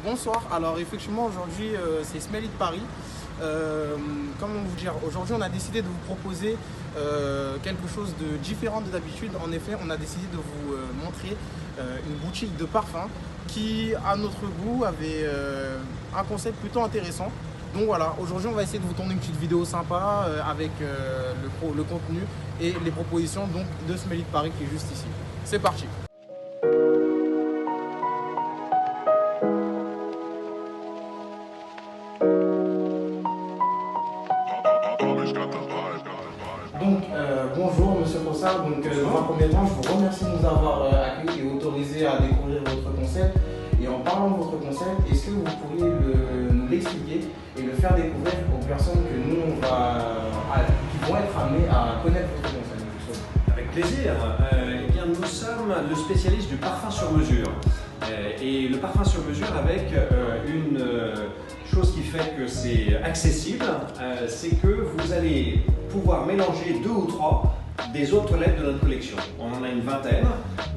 Bonsoir, alors effectivement aujourd'hui c'est Smelly de Paris. Comment vous dire, aujourd'hui on a décidé de vous proposer quelque chose de différent de d'habitude. En effet, on a décidé de vous montrer une boutique de parfums qui, à notre goût, avait un concept plutôt intéressant. Donc voilà, aujourd'hui on va essayer de vous tourner une petite vidéo sympa avec le contenu et les propositions donc, de Smelly de Paris qui est juste ici. C'est parti. Donc, bonjour Monsieur Fossard. Donc, dans un premier temps, je vous remercie de nous avoir accueillis et autorisé à découvrir votre concept. Et en parlant de votre concept, est-ce que vous pourriez nous l'expliquer et le faire découvrir aux personnes que nous, qui vont être amenées à connaître votre concept? Avec plaisir. Eh bien, nous sommes le spécialiste du parfum sur mesure. Et le parfum sur mesure avec une chose qui fait que c'est accessible, c'est que vous allez pouvoir mélanger 2 ou 3 des autres toilettes de notre collection. On en a une vingtaine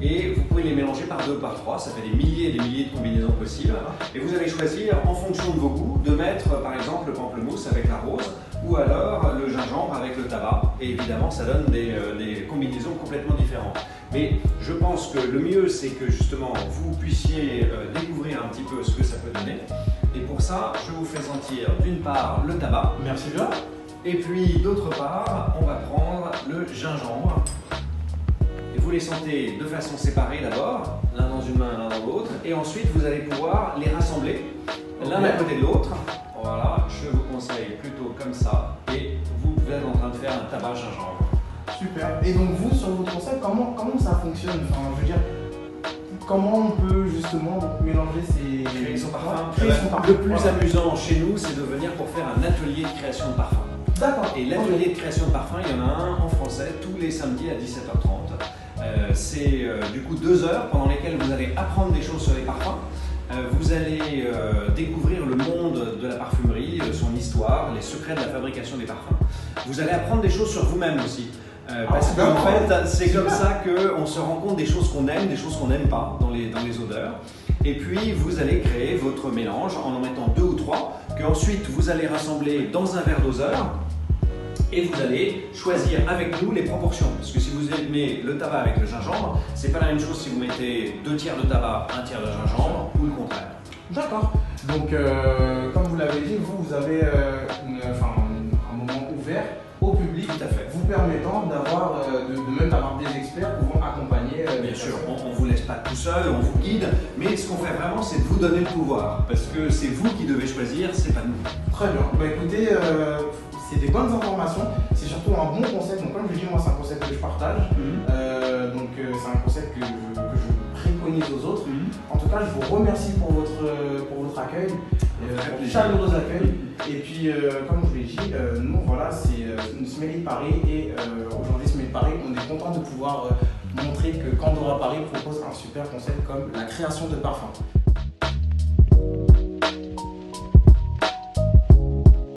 et vous pouvez les mélanger par 2 ou par 3, ça fait des milliers et des milliers de combinaisons possibles. Et vous allez choisir en fonction de vos goûts de mettre par exemple le pamplemousse avec la rose ou alors le gingembre avec le tabac. Et évidemment ça donne des combinaisons complètement différentes. Mais je pense que le mieux c'est que justement vous puissiez découvrir un petit peu ce que ça peut donner. Et pour ça, je vous fais sentir d'une part le tabac. Merci bien. Et puis d'autre part, on va prendre le gingembre. Et vous les sentez de façon séparée d'abord, l'un dans une main, l'un dans l'autre. Et ensuite, vous allez pouvoir les rassembler l'un à côté de l'autre. Voilà, je vous conseille plutôt comme ça. Et vous êtes en train de faire un tabac gingembre. Super. Et donc vous, sur votre concept, comment ça fonctionne? Enfin, je veux dire, comment on peut justement mélanger ces... Créer son parfum. parfum. Le plus amusant chez nous, c'est de venir pour faire un atelier de création de parfum. D'accord. Et l'atelier de création de parfum, il y en a un en français tous les samedis à 17h30. C'est du coup 2 heures pendant lesquelles vous allez apprendre des choses sur les parfums. Vous allez découvrir le monde de la parfumerie, son histoire, les secrets de la fabrication des parfums. Vous allez apprendre des choses sur vous-même aussi. Parce qu'en fait, c'est comme ça qu'on se rend compte des choses qu'on aime, des choses qu'on n'aime pas dans les odeurs. Et puis, vous allez créer votre mélange en mettant 2 ou 3, que ensuite vous allez rassembler dans un verre doseur. Et vous allez choisir avec nous les proportions. Parce que si vous aimez le tabac avec le gingembre, c'est pas la même chose si vous mettez 2 tiers de tabac, 1 tiers de gingembre ou le contraire. D'accord. Donc, comme vous l'avez dit, vous avez un moment ouvert au public, tout à fait, vous permettant d'avoir même d'avoir des experts pouvant accompagner. Bien sûr, on ne vous laisse pas tout seul, on vous guide, mais ce qu'on fait vraiment, c'est de vous donner le pouvoir, parce que c'est vous qui devez choisir, c'est pas nous. Très bien. Bah, écoutez, c'est des bonnes informations, c'est surtout un bon concept. Donc comme je dis, moi c'est un concept que je partage, c'est un concept que je préconise aux autres. En tout cas, je vous remercie pour votre accueil, votre chaleureux accueil. Et puis, comme je vous l'ai dit, nous voilà, c'est Smelly de Paris et aujourd'hui Smelly de Paris, on est content de pouvoir montrer que Candora Paris propose un super concept comme la création de parfums.